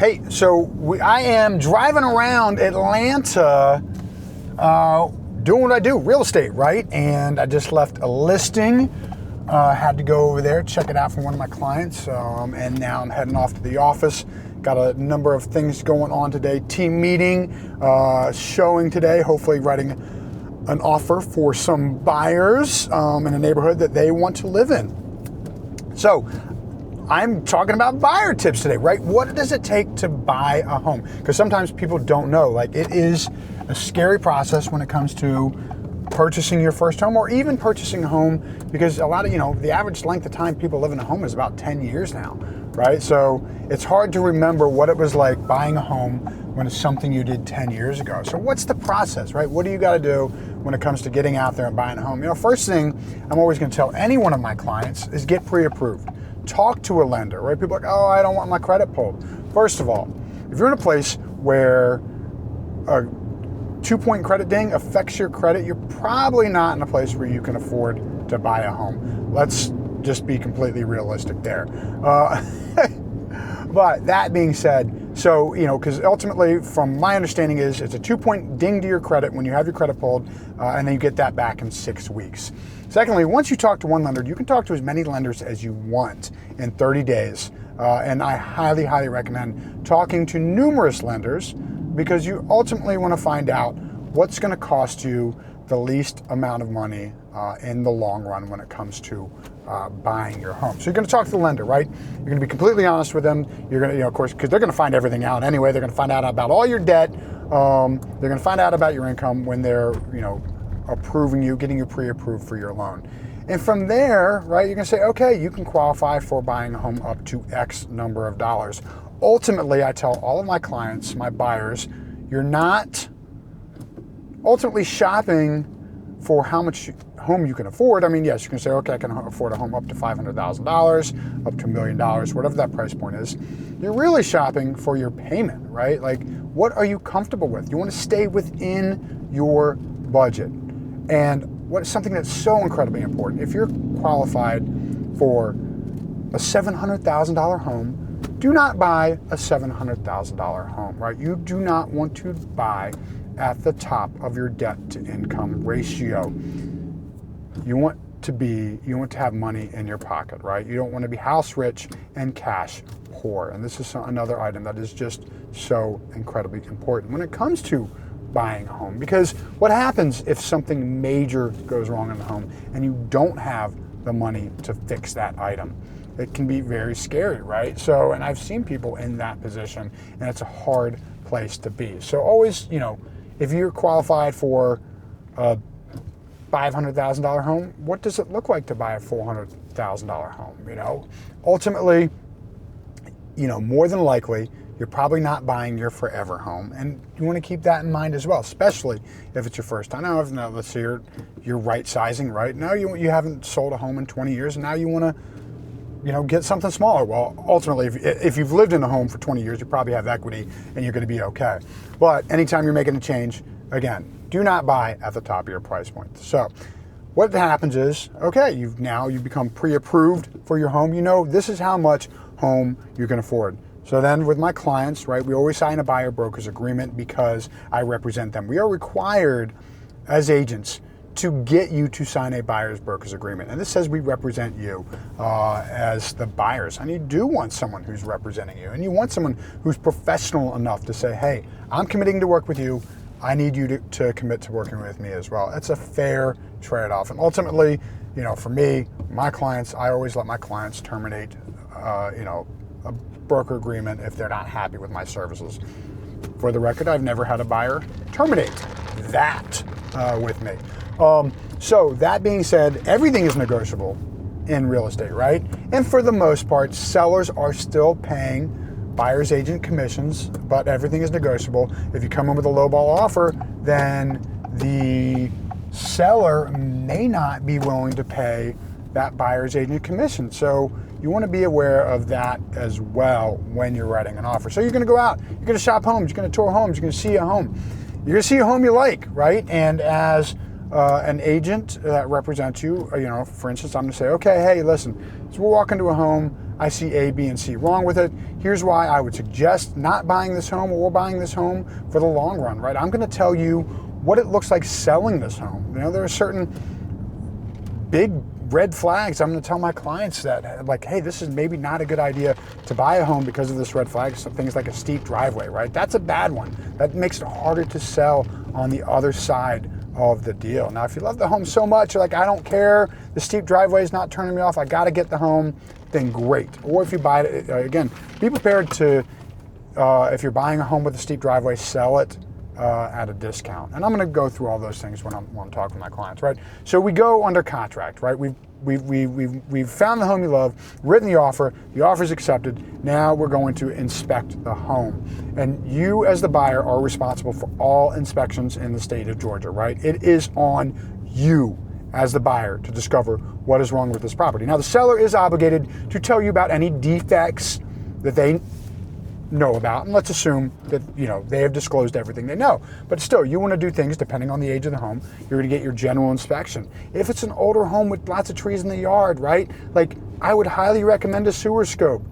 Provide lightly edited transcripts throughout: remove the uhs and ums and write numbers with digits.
Hey, so I am driving around Atlanta doing what I do, real estate, right? And I just left a listing. Had to go over there, check it out for one of my clients. And now I'm heading off to the office. Got a number of things going on today. Team meeting, showing today, hopefully writing an offer for some buyers in a neighborhood that they want to live in. So I'm talking about buyer tips today, right? What does it take to buy a home? Because sometimes people don't know. Like, it is a scary process when it comes to purchasing your first home or even purchasing a home, because a lot of, the average length of time people live in a home is about 10 years now, right? So it's hard to remember what it was like buying a home when it's something you did 10 years ago. So what's the process, right? What do you got to do when it comes to getting out there and buying a home? First thing I'm always going to tell any one of my clients is get pre-approved. Talk to a lender, right? People are like, oh, I don't want my credit pulled. First of all, if you're in a place where a 2-point credit ding affects your credit, you're probably not in a place where you can afford to buy a home. Let's just be completely realistic there. But that being said, so, because ultimately, from my understanding is it's a 2-point ding to your credit when you have your credit pulled, and then you get that back in 6 weeks. Secondly, once you talk to one lender, you can talk to as many lenders as you want in 30 days. And I highly, highly recommend talking to numerous lenders, because you ultimately want to find out what's going to cost you the least amount of money in the long run when it comes to buying your home. So you're going to talk to the lender, right? You're going to be completely honest with them. You're going to, of course, because they're going to find everything out anyway. They're going to find out about all your debt. They're going to find out about your income when they're, approving you, getting you pre-approved for your loan. And from there, right, you're going to say, okay, you can qualify for buying a home up to X number of dollars. Ultimately, I tell all of my clients, my buyers, you're not ultimately shopping for how much home you can afford. I mean, yes, you can say, okay, I can afford a home up to $500,000, up to $1 million, whatever that price point is. You're really shopping for your payment, right? Like, what are you comfortable with? You want to stay within your budget. And what is something that's so incredibly important, if you're qualified for a $700,000 home, do not buy a $700,000 home, right? You do not want to buy at the top of your debt to income ratio. You want to have money in your pocket, right? You don't want to be house rich and cash poor. And this is another item that is just so incredibly important when it comes to buying a home. Because what happens if something major goes wrong in the home and you don't have the money to fix that item? It can be very scary, right? So, and I've seen people in that position, and it's a hard place to be. So always, if you're qualified for a $500,000 home, what does it look like to buy a $400,000 home? Ultimately, more than likely, you're probably not buying your forever home, and you want to keep that in mind as well, especially if it's your first time. Now, let's say you're right sizing, right? Now you haven't sold a home in 20 years, and now you want to get something smaller. Well, ultimately, if you've lived in a home for 20 years, you probably have equity and you're going to be okay. But anytime you're making a change, again, do not buy at the top of your price point. So what happens is, okay, you've become pre-approved for your home. This is how much home you can afford. So then with my clients, right, we always sign a buyer broker's agreement because I represent them. We are required as agents to get you to sign a buyer's broker's agreement. And this says we represent you as the buyers. And you do want someone who's representing you. And you want someone who's professional enough to say, hey, I'm committing to work with you. I need you to commit to working with me as well. It's a fair trade-off. And ultimately, for me, my clients, I always let my clients terminate, a broker agreement if they're not happy with my services. For the record, I've never had a buyer terminate that with me. So that being said, everything is negotiable in real estate, right? And for the most part, sellers are still paying buyer's agent commissions, but everything is negotiable. If you come in with a lowball offer, then the seller may not be willing to pay that buyer's agent commission. So you want to be aware of that as well when you're writing an offer. So you're going to go out, you're going to shop homes, you're going to tour homes, you're going to see a home. You're going to see a home you like, right? And as an agent that represents you, for instance, I'm going to say, okay, hey, listen, so we'll walk into a home. I see A, B, and C wrong with it. Here's why I would suggest not buying this home or buying this home for the long run, right? I'm going to tell you what it looks like selling this home. There are certain big red flags I'm going to tell my clients that, like, hey, this is maybe not a good idea to buy a home because of this red flag. So things like a steep driveway, right? That's a bad one. That makes it harder to sell on the other side of the deal. Now, if you love the home so much, you're like, I don't care, the steep driveway is not turning me off, I got to get the home, then great. Or if you buy it, again, be prepared to, if you're buying a home with a steep driveway, sell it at a discount. And I'm going to go through all those things when I'm talking to my clients, right? So we go under contract, right? We've found the home you love, written the offer's accepted. Now we're going to inspect the home. And you as the buyer are responsible for all inspections in the state of Georgia, right? It is on you as the buyer to discover what is wrong with this property. Now the seller is obligated to tell you about any defects that they know about, and let's assume that they have disclosed everything they know. But still, you want to do things depending on the age of the home. You're going to get your general inspection. If it's an older home with lots of trees in the yard, right? Like, I would highly recommend a sewer scope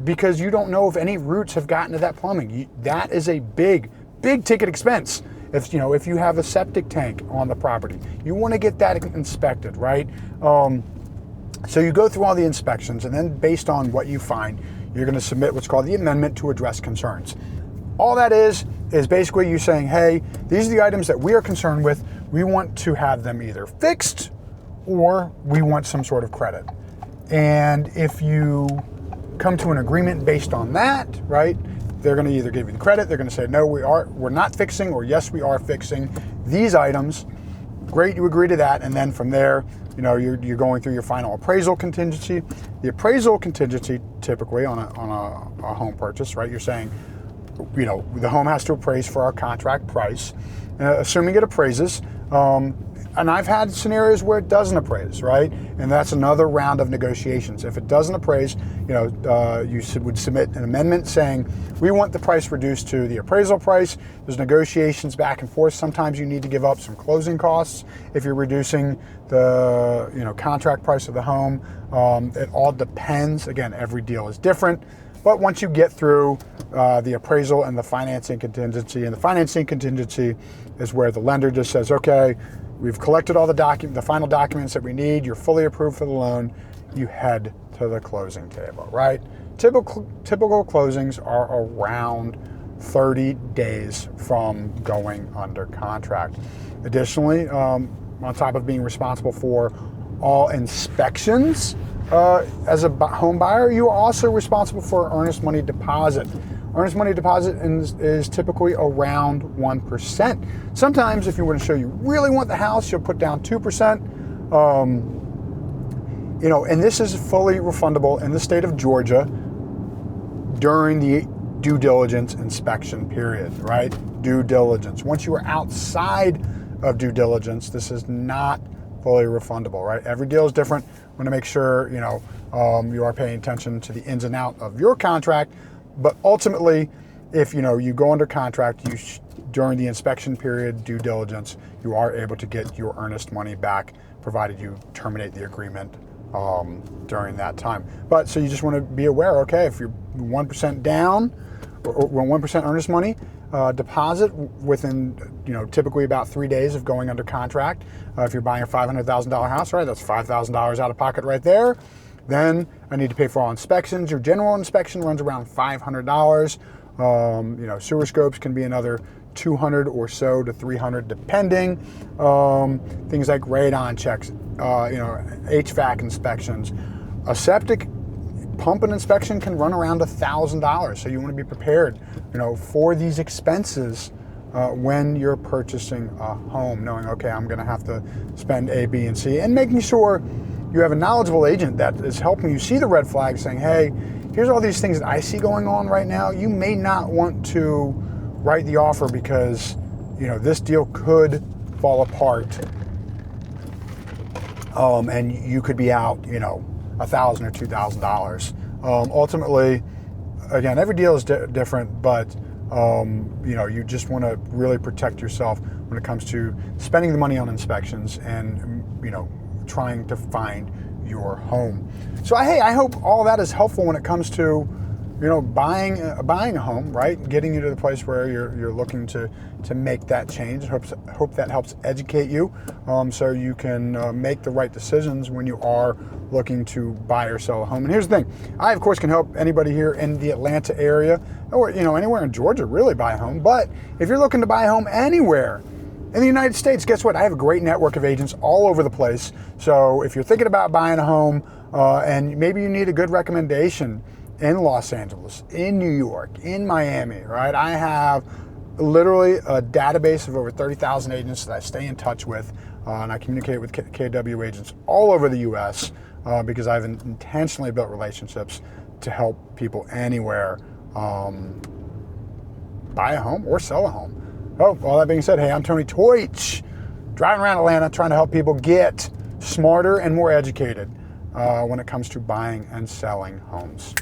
because you don't know if any roots have gotten to that plumbing. That is a big ticket expense. If you have a septic tank on the property, you want to get that inspected, right? So you go through all the inspections, and then based on what you find, you're going to submit what's called the amendment to address concerns. All that is basically you saying, hey, these are the items that we are concerned with. We want to have them either fixed or we want some sort of credit. And if you come to an agreement based on that, right, they're going to either give you the credit, they're going to say, no, we're not fixing, or yes, we are fixing these items. Great, you agree to that. And then from there, you're going through your final appraisal contingency. The appraisal contingency, typically on a home purchase, right? You're saying, the home has to appraise for our contract price, assuming it appraises. And I've had scenarios where it doesn't appraise, right? And that's another round of negotiations. If it doesn't appraise, you would submit an amendment saying, we want the price reduced to the appraisal price. There's negotiations back and forth. Sometimes you need to give up some closing costs if you're reducing the contract price of the home. It all depends. Again, every deal is different. But once you get through the appraisal and the financing contingency, is where the lender just says, okay, we've collected all the final documents that we need. You're fully approved for the loan. You head to the closing table, right? Typical closings are around 30 days from going under contract. Additionally, on top of being responsible for all inspections, as a home buyer, you are also responsible for earnest money deposit. Earnest money deposit is typically around 1%. Sometimes, if you want to show you really want the house, you'll put down 2%. And this is fully refundable in the state of Georgia during the due diligence inspection period, right? Due diligence. Once you are outside of due diligence, this is not fully refundable, right? Every deal is different. We want to make sure, you are paying attention to the ins and outs of your contract. But ultimately, if you go under contract, during the inspection period, due diligence, you are able to get your earnest money back, provided you terminate the agreement during that time. But so you just want to be aware, okay, if you're 1% down or 1% earnest money deposit within typically about 3 days of going under contract. If you're buying a $500,000 house, right, that's $5,000 out of pocket right there. Then I need to pay for all inspections. Your general inspection runs around $500. Sewer scopes can be another $200 or so to $300 depending. Things like radon checks, HVAC inspections. A septic pump and inspection can run around $1,000. So you want to be prepared, for these expenses when you're purchasing a home, knowing, okay, I'm going to have to spend A, B, and C, and making sure you have a knowledgeable agent that is helping you see the red flags, saying, hey, here's all these things that I see going on right now. You may not want to write the offer because, this deal could fall apart and you could be out, $1,000 or $2,000. Ultimately, again, every deal is different, but you just want to really protect yourself when it comes to spending the money on inspections and, trying to find your home. So hey, I hope all that is helpful when it comes to, you know, buying a home, right? Getting you to the place where you're looking to make that change. Hope that helps educate you, so you can make the right decisions when you are looking to buy or sell a home. And here's the thing: I of course can help anybody here in the Atlanta area, or anywhere in Georgia, really buy a home. But if you're looking to buy a home anywhere in the United States, guess what? I have a great network of agents all over the place. So if you're thinking about buying a home, and maybe you need a good recommendation in Los Angeles, in New York, in Miami, right? I have literally a database of over 30,000 agents that I stay in touch with, and I communicate with KW agents all over the U.S. Because I've intentionally built relationships to help people anywhere buy a home or sell a home. Oh, all that being said, hey, I'm Tony Toich, driving around Atlanta trying to help people get smarter and more educated when it comes to buying and selling homes.